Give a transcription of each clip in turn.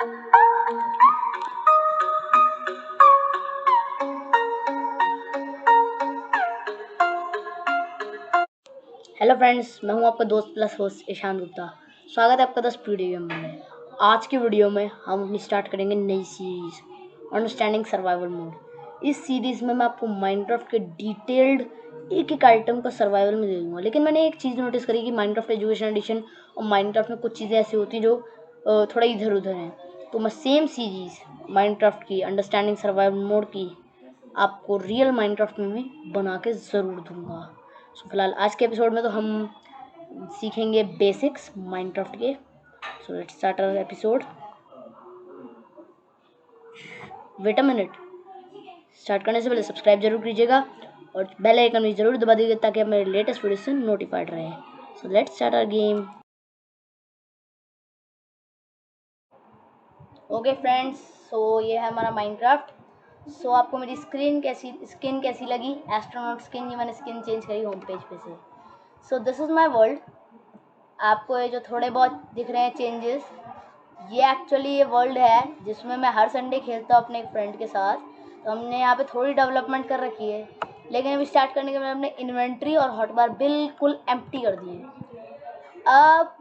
Hello friends, मैं हूं आपका दोस्त प्लस होस्ट ईशान गुप्ता। स्वागत है आपका 10 वीडियो में। आज की वीडियो में हम अपनी स्टार्ट करेंगे नई सीरीज़ अंडरस्टैंडिंग सर्वाइवल मोड। इस सीरीज़ में मैं आपको माइनक्राफ्ट के डिटेल्ड एक एक आइटम का सर्वाइवल में दे दूँगा। लेकिन मैंने एक चीज़ नोटिस करी कि माइनक्राफ्ट एजुकेशन एडिशन और माइनक्राफ्ट में कुछ चीज़ें ऐसी होती हैं जो थोड़ा इधर उधर हैं। तो मैं सेम सीरीज़ माइनक्राफ्ट की अंडरस्टैंडिंग सर्वाइवल मोड की आपको रियल माइनक्राफ्ट में भी बना के ज़रूर दूँगा। सो फिलहाल आज के एपिसोड में तो हम सीखेंगे बेसिक्स माइनक्राफ्ट के। So let's start our episode. Wait a minute, start करने से पहले सब्सक्राइब जरूर कीजिएगा और बेल आइकन भी जरूर दबा दीजिएगा ताकि आप मेरे लेटेस्ट वीडियो से नोटिफाइड रहें। So let's start our game. Okay friends, so ये है हमारा माइनक्राफ्ट। सो आपको मेरी स्किन कैसी लगी? एस्ट्रोनॉट स्किन, ये मैंने स्किन चेंज करी होम पेज पे से। So this is my world. आपको ये जो थोड़े बहुत दिख रहे हैं चेंजेस, ये एक्चुअली ये वर्ल्ड है जिसमें मैं हर संडे खेलता हूँ अपने एक फ्रेंड के साथ। तो हमने यहाँ पे थोड़ी डेवलपमेंट कर रखी है, लेकिन अभी स्टार्ट करने के बाद हमने इन्वेंट्री और हॉटबार बिल्कुल एम्प्टी कर दिए। अब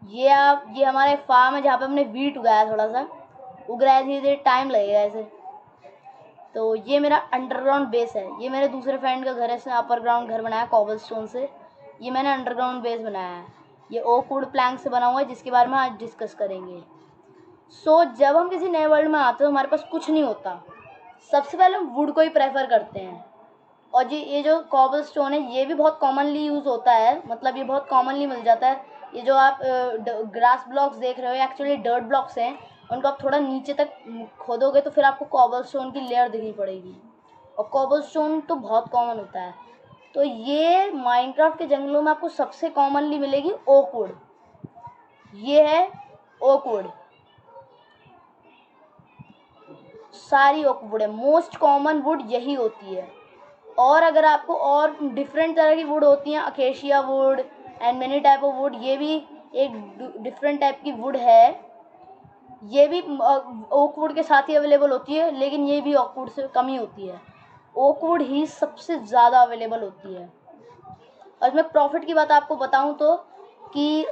ये हमारा एक फार्म है जहाँ पे हमने वीट उगाया, थोड़ा सा उग रहा है, धीरे धीरे टाइम लगेगा ऐसे। तो ये मेरा अंडरग्राउंड बेस है। ये मेरे दूसरे फ्रेंड का घर है, इसने अपर ग्राउंड घर बनाया कॉबल स्टोन से। ये मैंने अंडरग्राउंड बेस बनाया है। ये ओक वुड प्लैंक से बना हुआ है, जिसके बारे में आज डिस्कस करेंगे। सो जब हम किसी नए वर्ल्ड में आते हैं हमारे पास कुछ नहीं होता, सबसे पहले हम वुड को ही प्रेफर करते हैं। और ये जो कॉबल स्टोन है ये भी बहुत कॉमनली यूज़ होता है, मतलब ये बहुत कॉमनली मिल जाता है। ये जो आप ग्रास ब्लॉक्स देख रहे हो एक्चुअली डर्ट ब्लॉक्स हैं, उनको आप थोड़ा नीचे तक खोदोगे तो फिर आपको कॉबल स्टोन की लेयर दिखनी पड़ेगी। और कॉबल स्टोन तो बहुत कॉमन होता है। तो ये माइनक्राफ्ट के जंगलों में आपको सबसे कॉमनली मिलेगी ओक वुड। ये है ओक वुड, सारी ओक वुड है, मोस्ट कॉमन वुड यही होती है। और अगर आपको और डिफरेंट तरह की वुड होती हैं, acacia would and many type of would, ये भी एक डिफरेंट टाइप की वुड है। ये भी ओक वुड के साथ ही अवेलेबल होती है, लेकिन ये भी ओक वुड से कम ही होती है। ओक वुड ही सबसे ज़्यादा अवेलेबल होती है। और मैं प्रॉफिट की बात आपको बताऊं तो कि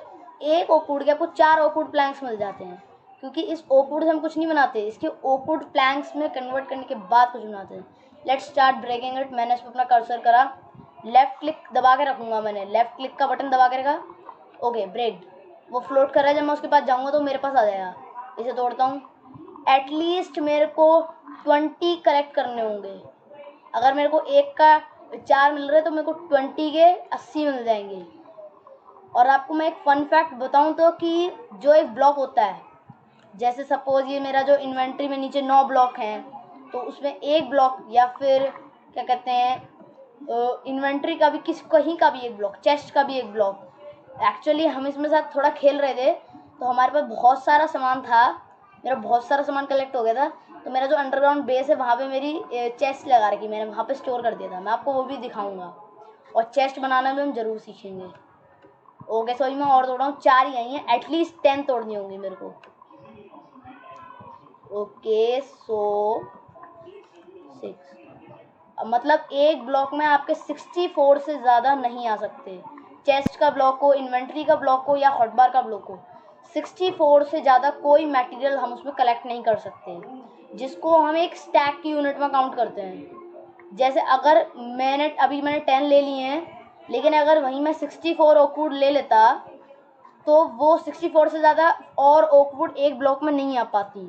एक ओक वुड के आपको 4 ओक वुड प्लैंक्स मिल जाते हैं, क्योंकि इस ओक वुड से हम कुछ नहीं बनाते, इसके ओक वुड प्लैंक्स में कन्वर्ट करने के बाद कुछ बनाते हैं। Let's start breaking it. मैंने इस पर अपना कर्सर करा, लेफ्ट क्लिक दबा के रखूँगा, मैंने लेफ्ट क्लिक का बटन दबा के रखा। ओके ब्रेक, वो फ्लोट कर रहा है। जब मैं उसके पास जाऊँगा तो मेरे पास आ जाएगा। इसे तोड़ता हूँ। एटलीस्ट मेरे को 20 कलेक्ट करने होंगे। अगर मेरे को एक का 4 मिल रहे तो मेरे को 20 के 80 मिल जाएंगे। और आपको मैं एक फन फैक्ट बताऊं तो कि जो एक ब्लॉक होता है, जैसे सपोज ये मेरा जो इन्वेंट्री में नीचे 9 ब्लॉक हैं, तो उसमें एक ब्लॉक या फिर क्या कहते हैं इन्वेंट्री का भी कहीं का भी एक ब्लॉक, चेस्ट का भी एक ब्लॉक। एक्चुअली हम इसमें साथ थोड़ा खेल रहे थे तो हमारे पास बहुत सारा सामान था, मेरा बहुत सारा सामान कलेक्ट हो गया था। तो मेरा जो अंडरग्राउंड बेस है वहाँ पे मेरी चेस्ट लगा रखी, मैंने वहाँ पे स्टोर कर दिया था। मैं आपको वो भी दिखाऊंगा और चेस्ट बनाना भी हम ज़रूर सीखेंगे। ओके सॉरी, मैं और तोड़ रहा हूँ, 4 ही आई हैं, एटलीस्ट 10 तोड़नी होंगी मेरे को। ओके सो 6, मतलब एक ब्लॉक में आपके 64 से ज़्यादा नहीं आ सकते। चेस्ट का ब्लॉक हो, इन्वेंट्री का ब्लॉक हो या हॉटबार का ब्लॉक हो, 64 से ज़्यादा कोई मटेरियल हम उसमें कलेक्ट नहीं कर सकते, जिसको हम एक स्टैक की यूनिट में काउंट करते हैं। जैसे अगर मैंने 10 ले लिए हैं, लेकिन अगर वहीं मैं 64 ओकवुड ले लेता तो वो 64 से ज़्यादा और ओकवुड एक ब्लॉक में नहीं आ पाती।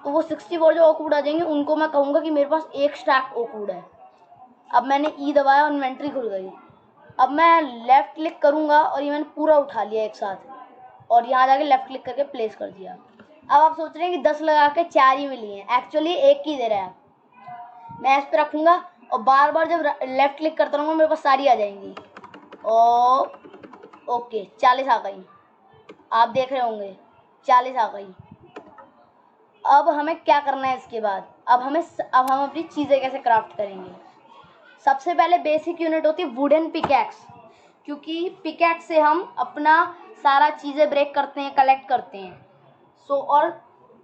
तो वो 64 जो ओकवुड आ जाएंगे उनको मैं कहूँगा कि मेरे पास एक स्टैक ओकवुड है। अब मैंने ई दबाया और इन्वेंट्री खुल गई। अब मैं लेफ़्ट क्लिक करूँगा और ये मैंने पूरा उठा लिया एक साथ, और यहाँ जाके लेफ़्ट क्लिक करके प्लेस कर दिया। अब आप सोच रहे हैं कि 10 लगा के 4 ही मिली हैं, एक्चुअली एक ही दे रहा है। मैं इस पर रखूँगा और बार बार जब लेफ़्ट क्लिक करता रहूँगा मेरे पास सारी आ जाएंगी। ओके 40 आ गई, आप देख रहे होंगे 40 आ गई। अब हमें क्या करना है इसके बाद? अब हम अपनी चीज़ें कैसे क्राफ्ट करेंगे? सबसे पहले बेसिक यूनिट होती है वुडन पिकैक्स, क्योंकि पिकैक्स से हम अपना सारा चीज़ें ब्रेक करते हैं, कलेक्ट करते हैं। और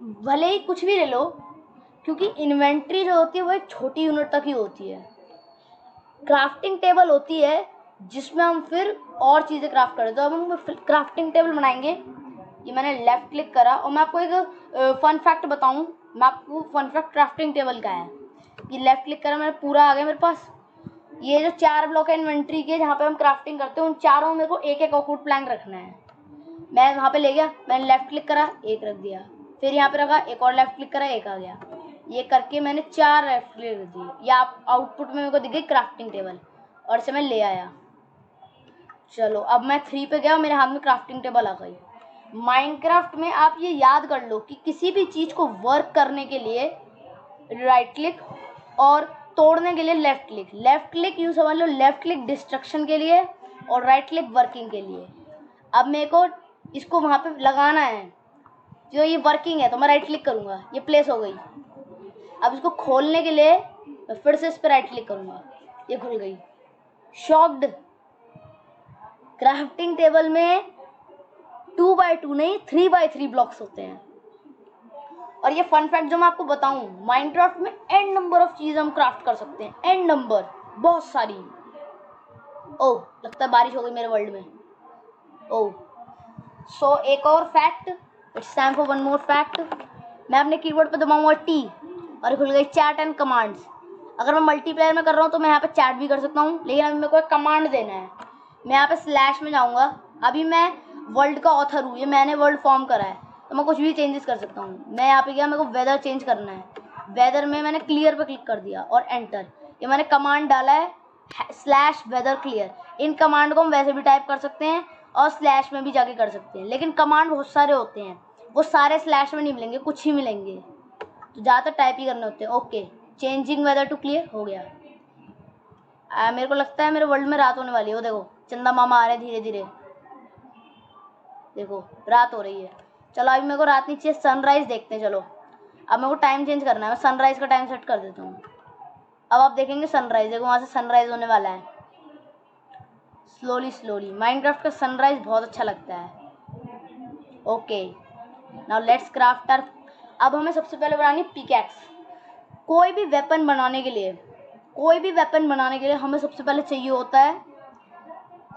भले ही कुछ भी ले लो, क्योंकि इन्वेंट्री जो होती है वो एक छोटी यूनिट तक ही होती है। क्राफ्टिंग टेबल होती है जिसमें हम फिर और चीज़ें क्राफ्ट करें। तो अब हम क्राफ्टिंग टेबल बनाएंगे। ये मैंने लेफ़्ट क्लिक करा और मैं आपको एक फन फैक्ट बताऊं। मैं आपको फन फैक्ट क्राफ्टिंग टेबल का है। ये लेफ़्ट क्लिक करा, मैंने पूरा आ गया मेरे पास। ये जो 4 ब्लॉक है इन्वेंट्री के जहाँ पे हम क्राफ्टिंग करते हैं, उन चारों में मेरे को एक एक ऑकवुड प्लैंक रखना है। मैं वहाँ पे ले गया, मैंने लेफ़्ट क्लिक करा, एक रख दिया, फिर यहाँ पे रखा, एक और लेफ़्ट क्लिक करा, एक आ गया। ये करके मैंने 4 लेफ़्ट क्लिक दिए। या आप आउटपुट में मेरे को दिख गई क्राफ्टिंग टेबल, और इसे मैं ले आया। चलो अब मैं 3 पे गया, मेरे हाथ में क्राफ्टिंग टेबल आ गई। माइनक्राफ्ट में आप ये याद कर लो कि किसी भी चीज़ को वर्क करने के लिए राइट क्लिक और तोड़ने के लिए लेफ़्ट क्लिक। लेफ़्ट क्लिक यूँ समझ लो, लेफ़्ट क्लिक डिस्ट्रक्शन के लिए और राइट क्लिक वर्किंग के लिए। अब मेरे को इसको वहाँ पे लगाना है। जो ये वर्किंग है तो मैं राइट क्लिक करूँगा, ये प्लेस हो गई। अब इसको खोलने के लिए मैं फिर से इस पर राइट क्लिक करूँगा, ये खुल गई। शॉक्ड। क्राफ्टिंग टेबल में 2x2 नहीं 3x3 ब्लॉक्स होते हैं। और ये फन फैक्ट जो मैं आपको बताऊं, माइनक्राफ्ट में एन नंबर ऑफ चीज़ें हम क्राफ्ट कर सकते हैं, एन नंबर, बहुत सारी। ओह, लगता है बारिश हो गई मेरे वर्ल्ड में। ओह, सो एक और fact, it's time for one more fact. मैं अपने कीबोर्ड पे दबाऊंगा टी और खुल गई चैट एंड कमांड्स। अगर मैं मल्टीप्लेयर में कर रहा हूँ तो मैं यहाँ पे चैट भी कर सकता हूँ, लेकिन अभी मेरे को एक कमांड देना है। मैं यहाँ पे स्लैश में जाऊँगा। अभी मैं वर्ल्ड का ऑथर हूँ, ये मैंने वर्ल्ड फॉर्म करा है, तो मैं कुछ भी चेंजेस कर सकता हूँ। मैं यहाँ पे गया, मेरे को वेदर चेंज करना है। वेदर में मैंने क्लियर पे क्लिक कर दिया और एंटर। ये मैंने कमांड डाला है स्लैश वेदर क्लियर। इन कमांड को हम वैसे भी टाइप कर सकते हैं और स्लैश में भी जाके कर सकते हैं, लेकिन कमांड बहुत सारे होते हैं, वो सारे स्लैश में नहीं मिलेंगे, कुछ ही मिलेंगे, तो ज़्यादातर टाइप ही करने होते हैं। Okay, changing weather to clear हो गया। मेरे को लगता है मेरे वर्ल्ड में रात होने वाली है। वो देखो चंदा मामा आ रहे हैं धीरे धीरे, देखो रात हो रही है। चलो अभी मेरे को रात नहीं चाहिए, सनराइज देखते हैं। चलो अब मेरे को टाइम चेंज करना है, मैं सनराइज का टाइम सेट कर देता हूँ। अब आप देखेंगे सनराइज, देखो वहाँ से सनराइज होने वाला है स्लोली स्लोली। माइनक्राफ्ट का सनराइज बहुत अच्छा लगता है। Okay, now let's craft our. अब हमें सबसे पहले बनानी पिकैक्स। कोई भी वेपन बनाने के लिए, हमें सबसे पहले चाहिए होता है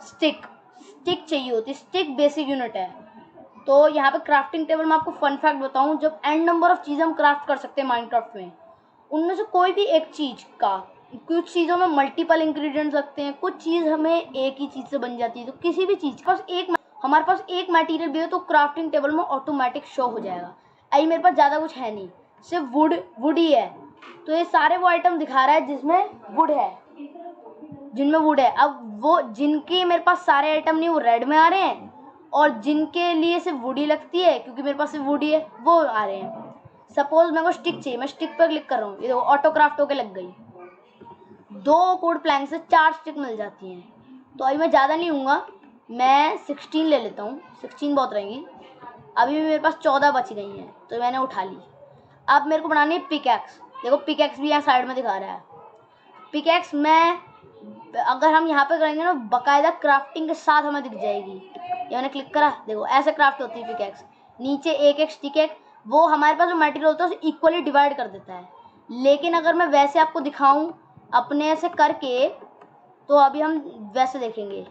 स्टिक। स्टिक चाहिए होती है, स्टिक बेसिक यूनिट है। तो यहाँ पे क्राफ्टिंग टेबल में आपको फन फैक्ट बताऊँ, जब एंड नंबर ऑफ चीज़ें हम क्राफ्ट कर सकते हैं माइनक्राफ्ट में, उनमें से कोई भी एक चीज़ का, कुछ चीज़ों में मल्टीपल इंग्रेडिएंट्स रखते हैं, कुछ चीज़ हमें एक ही चीज़ से बन जाती है। तो किसी भी चीज़ पास हमारे पास एक मटेरियल भी हो तो क्राफ्टिंग टेबल में ऑटोमेटिक शो हो जाएगा। आई मेरे पास ज़्यादा कुछ है नहीं, सिर्फ वुड ही है, तो ये सारे वो आइटम दिखा रहा है जिसमें वुड है, जिनमें वुड है। अब वो जिनके मेरे पास सारे आइटम नहीं, वो रेड में आ रहे हैं, और जिनके लिए सिर्फ वुड ही लगती है क्योंकि मेरे पास सिर्फ वुड ही है, वो आ रहे हैं। सपोज मेरे को स्टिक चाहिए, मैं स्टिक पर क्लिक कर रहा हूँ, ये देखो ऑटो क्राफ्ट होके लग गई। 2 कोड प्लैंक से 4 स्टिक मिल जाती हैं। तो अभी मैं ज़्यादा नहीं लूँगा, मैं 16 ले लेता हूँ, 16 बहुत रहेंगी। अभी भी मेरे पास 14 बच गई हैं, तो मैंने उठा ली। अब मेरे को बनानी है पिकैक्स। देखो पिकैक्स भी यहाँ साइड में दिखा रहा है। पिकैक्स मैं, अगर हम यहाँ पे करेंगे ना, बाकायदा क्राफ्टिंग के साथ हमें दिख जाएगी। ये मैंने क्लिक करा, देखो ऐसे क्राफ्ट होती है पिकैक्स। नीचे एक एक स्टिक है, वो हमारे पास जो मटेरियल होता है उसे इक्वली डिवाइड कर देता है। लेकिन अगर मैं वैसे आपको दिखाऊं अपने से करके, तो अभी हम वैसे देखेंगे।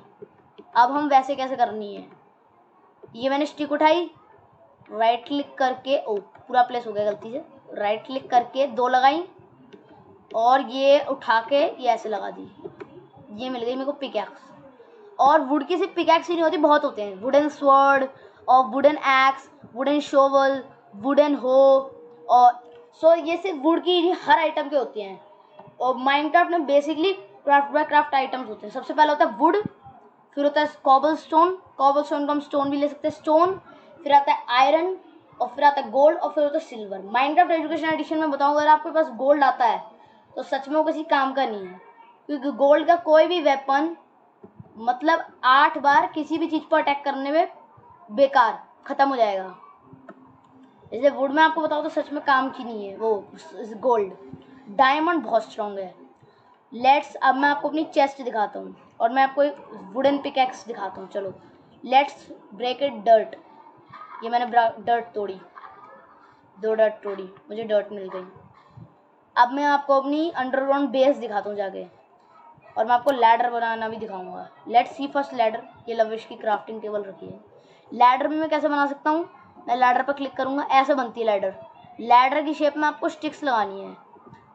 अब हम वैसे कैसे करनी है, ये मैंने स्टिक उठाई, राइट क्लिक करके, ओ पूरा प्लेस हो गया गलती से, राइट क्लिक करके 2 लगाई और ये उठा के ये ऐसे लगा दी, ये मिल गई मेरे को पिकैक्स। और वुड की सिर्फ पिकैक्स ही नहीं होती, बहुत होते हैं, वुडन स्वॉर्ड और wooden x, wooden shovel, wooden हो, और सो ये सिर्फ वुड की हर आइटम के होते हैं। और माइनक्राफ्ट में basically craft by craft items होते हैं। सबसे पहले होता है वुड, फिर होता है कॉबल स्टोन को हम स्टोन भी ले सकते हैं, स्टोन, फिर आता है आयरन, और फिर आता है गोल्ड, और फिर होता है सिल्वर। माइनक्राफ्ट एजुकेशन एडिशन में बताऊँ, अगर आपके पास गोल्ड आता है तो सच में वो किसी काम का नहीं है, क्योंकि गोल्ड का कोई भी वेपन मतलब 8 बार किसी भी चीज़ पर अटैक करने में बेकार ख़त्म हो जाएगा। जैसे वुड में आपको बताओ तो सच में काम की नहीं है वो गोल्ड। डायमंड बहुत स्ट्रॉन्ग है। अब मैं आपको अपनी चेस्ट दिखाता हूँ और मैं आपको एक वुडन पिकैक्स दिखाता हूँ। चलो लेट्स ब्रेक इट डर्ट। ये मैंने डर्ट तोड़ी, 2 डॉट टोड़ी, मुझे डॉट मिल गई। अब मैं आपको अपनी अंडरग्राउंड बेस दिखाता हूँ जाके, और मैं आपको लैडर बनाना भी दिखाऊंगा। Let's see first ladder. ये लविश की क्राफ्टिंग टेबल रखी है। लैडर भी मैं कैसे बना सकता हूँ, मैं लैडर पर क्लिक करूँगा, ऐसे बनती है लैडर। लैडर की शेप में आपको स्टिक्स लगानी है,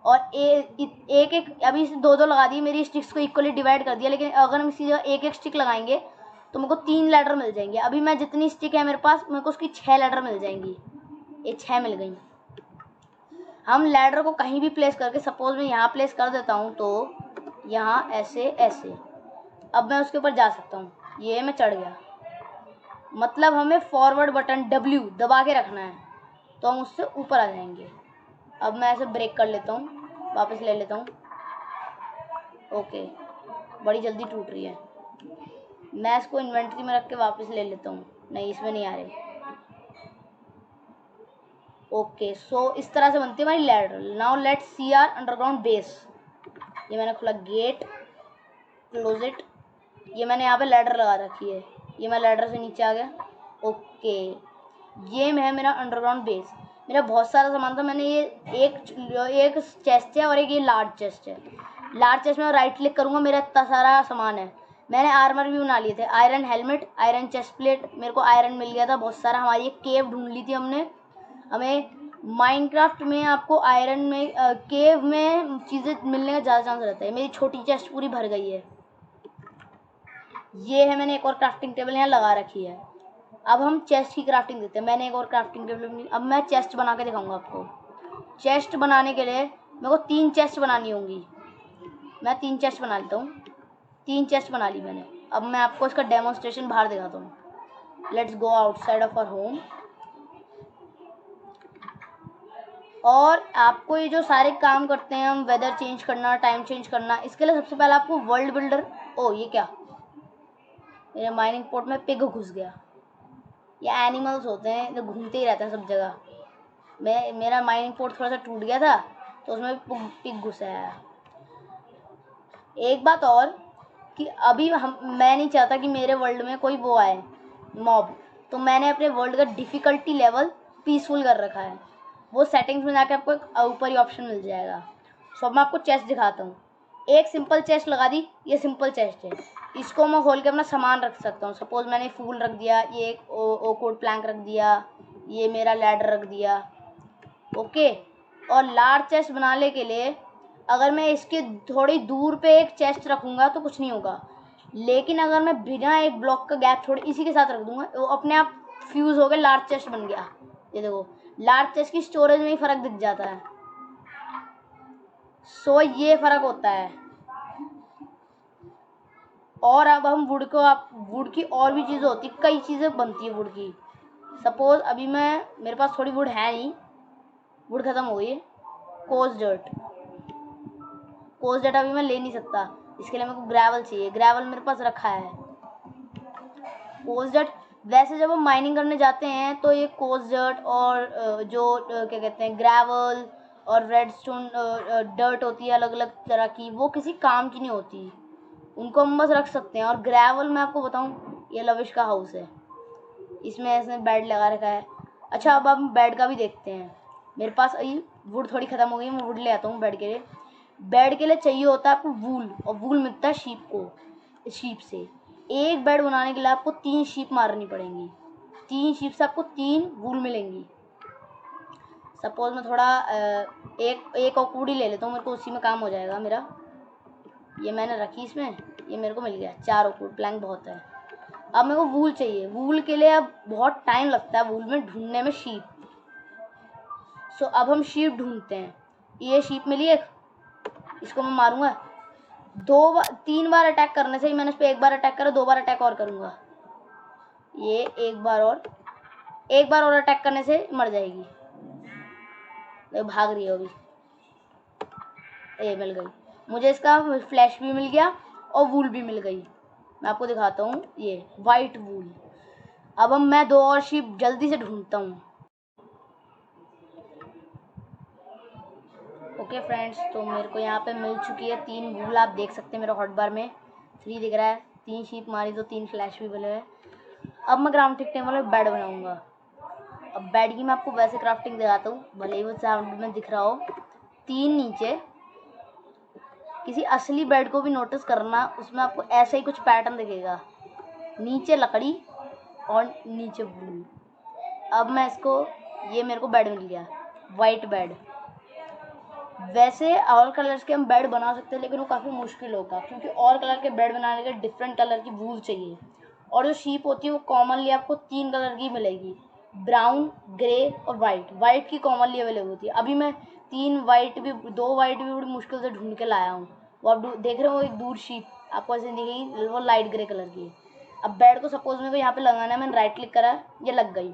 और एक एक अभी इसे 2-2 लगा दी, मेरी स्टिक्स को इक्वली डिवाइड कर दिया, लेकिन अगर हम इसी जगह एक एक स्टिक लगाएंगे तो मेरे को 3 लैडर मिल जाएंगे। अभी मैं जितनी स्टिक है मेरे पास, मेरे को उसकी 6 लैडर मिल जाएंगी। ये 6 मिल गई। हम लैडर को कहीं भी प्लेस करके, सपोज मैं यहाँ प्लेस कर देता हूँ, तो यहाँ ऐसे ऐसे, अब मैं उसके ऊपर जा सकता हूँ। ये मैं चढ़ गया, मतलब हमें फॉरवर्ड बटन W दबा के रखना है, तो हम उससे ऊपर आ जाएंगे। अब मैं ऐसे ब्रेक कर लेता हूँ, वापस ले लेता हूँ। ओके, बड़ी जल्दी टूट रही है। मैं इसको इन्वेंट्री में रख के वापस ले लेता हूँ। नहीं, इसमें नहीं आ रही। ओके, सो इस तरह से बनती है हमारी ladder. Now let's see our underground base. ये मैंने खुला गेट, क्लोज इट। ये मैंने यहाँ पे लैडर लगा रखी है। ये मैं लैडर से नीचे आ गया। ओके, ये है मेरा अंडरग्राउंड बेस। मेरा बहुत सारा सामान था। मैंने ये एक चेस्ट है और एक ये लार्ज चेस्ट है। लार्ज चेस्ट में राइट क्लिक करूँगा, मेरा इतना सारा सामान है। मैंने आर्मर भी बना लिए थे, iron helmet, iron chest plate, मेरे को आयरन मिल गया था बहुत सारा। हमारी एक केव ढूंढ ली थी हमने। हमें माइनक्राफ्ट में आपको आयरन में केव में चीज़ें मिलने का ज़्यादा चांस रहता है। मेरी छोटी चेस्ट पूरी भर गई है। ये है, मैंने एक और क्राफ्टिंग टेबल यहाँ लगा रखी है। अब हम चेस्ट की क्राफ्टिंग देते हैं। मैंने एक और क्राफ्टिंग टेबल, अब मैं चेस्ट बना के दिखाऊंगा आपको। चेस्ट बनाने के लिए मेरे को 3 चेस्ट बनानी होंगी। मैं 3 चेस्ट बना लेता हूँ। 3 चेस्ट बना ली मैंने। अब मैं आपको इसका डेमोन्स्ट्रेशन बाहर दिखाता हूँ। Let's go outside of our home. और आपको ये जो सारे काम करते हैं हम, वेदर चेंज करना, टाइम चेंज करना, इसके लिए सबसे पहले आपको वर्ल्ड बिल्डर। ओ, ये क्या, मेरे माइनिंग पोर्ट में पिग घुस गया। ये एनिमल्स होते हैं जो घूमते ही रहते हैं सब जगह। मेरा माइनिंग पोर्ट थोड़ा सा टूट गया था, तो उसमें पिग घुसा है। एक बात और कि अभी मैं नहीं चाहता कि मेरे वर्ल्ड में कोई वो आए, मॉब, तो मैंने अपने वर्ल्ड का डिफ़िकल्टी लेवल पीसफुल कर रखा है। वो सेटिंग्स में जाकर आपको एक ऊपर ही ऑप्शन मिल जाएगा। सो अब मैं आपको चेस्ट दिखाता हूँ। एक सिंपल चेस्ट लगा दी, ये सिंपल चेस्ट है। इसको मैं खोल के अपना सामान रख सकता हूँ। सपोज मैंने फूल रख दिया, ये एक ओकवुड प्लैंक रख दिया, ये मेरा लैडर रख दिया। ओके, और लार्ज चेस्ट बनाने के लिए अगर मैं इसके थोड़ी दूर पे एक चेस्ट रखूँगा तो कुछ नहीं होगा, लेकिन अगर मैं बिना एक ब्लॉक का गैप थोड़ी इसी के साथ रख दूँगा, वो अपने आप फ्यूज़ हो गया, लार्ज चेस्ट बन गया। ये देखो, लार्ज चेस्ट की स्टोरेज में ही फ़र्क दिख जाता है। सो ये फ़र्क होता है। और अब हम वुड की और भी चीज़ें होती, कई चीज़ें बनती है वुड की। सपोज अभी मेरे पास थोड़ी वुड है नहीं, वुड ख़त्म हो गई है। कोज डर्ट अभी मैं ले नहीं सकता, इसके लिए मेरे को ग्रेवल चाहिए। ग्रेवल मेरे पास रखा है। कोज डर्ट, वैसे जब हम माइनिंग करने जाते हैं तो ये कोज डर्ट और क्या कहते हैं, ग्रेवल और रेडस्टोन डर्ट होती है अलग अलग तरह की, वो किसी काम की नहीं होती, उनको हम बस रख सकते हैं। और ग्रेवल मैं आपको बताऊं, ये लविश का हाउस है, इसमें ऐसे बेड लगा रखा है। अच्छा, अब हम बेड का भी देखते हैं। मेरे पास अभी वुड थोड़ी ख़त्म हो गई, मैं वुड ले आता हूँ बेड के लिए। बेड के लिए चाहिए होता है आपको वूल, और वूल मिलता है शीप से। एक बेड बनाने के लिए आपको 3 शीप मारनी पड़ेंगी। 3 शीप से आपको 3 वूल मिलेंगी। सपोज मैं थोड़ा एक ओकवुड ही ले लेता हूँ, मेरे को उसी में काम हो जाएगा मेरा। ये मैंने रखी इसमें, ये मेरे को मिल गया। 4 ओकवुड प्लैंक बहुत है। अब मेरे को वूल चाहिए। वूल के लिए अब बहुत टाइम लगता है वूल में ढूंढने में, शीप। सो अब हम शीप ढूंढते हैं। ये शीप मिली एक, इसको मैं मारूंगा। 3 बार अटैक करने से ही, मैंने इस पर 1 बार अटैक करा, 2 बार अटैक और करूंगा। ये एक बार और अटैक करने से मर जाएगी। ये भाग रही है अभी। ये मिल गई मुझे, इसका फ्लैश भी मिल गया और वूल भी मिल गई। मैं आपको दिखाता हूँ, ये वाइट वूल। अब मैं 2 और शीप जल्दी से ढूंढता हूँ। ओके फ्रेंड्स, तो मेरे को यहाँ पे मिल चुकी है 3 वूल। आप देख सकते हैं मेरा हॉटबार में 3 दिख रहा है। 3 शीप मारी तो 3 फ्लैश भी मिले हैं। अब मैं ग्राउंड टेबल में बेड बनाऊंगा। अब बेड की मैं आपको वैसे क्राफ्टिंग दिखाता हूँ, भले ही वो साउंड में दिख रहा हो। 3 नीचे, किसी असली बेड को भी नोटिस करना, उसमें आपको ऐसे ही कुछ पैटर्न दिखेगा, नीचे लकड़ी और नीचे ब्लू। अब मैं इसको, ये मेरे को बेड मिल गया, वाइट बेड। वैसे और कलर्स के हम बेड बना सकते हैं, लेकिन वो काफ़ी मुश्किल होगा, क्योंकि और कलर के बेड बनाने के डिफरेंट कलर की वूल चाहिए। और जो शीप होती है वो कॉमनली आपको 3 कलर की मिलेगी, ब्राउन, ग्रे और वाइट। वाइट की कॉमनली अवेलेबल होती है। अभी मैं 2 वाइट भी बड़ी मुश्किल से ढूंढ के लाया हूँ। वो आप देख रहे हो, एक दूर शीप आपको ऐसे दिखेगी, वो लाइट ग्रे कलर की है। अब बेड को सपोज मेरे को यहाँ पे लगाना है, मैंने राइट क्लिक करा, ये लग गई।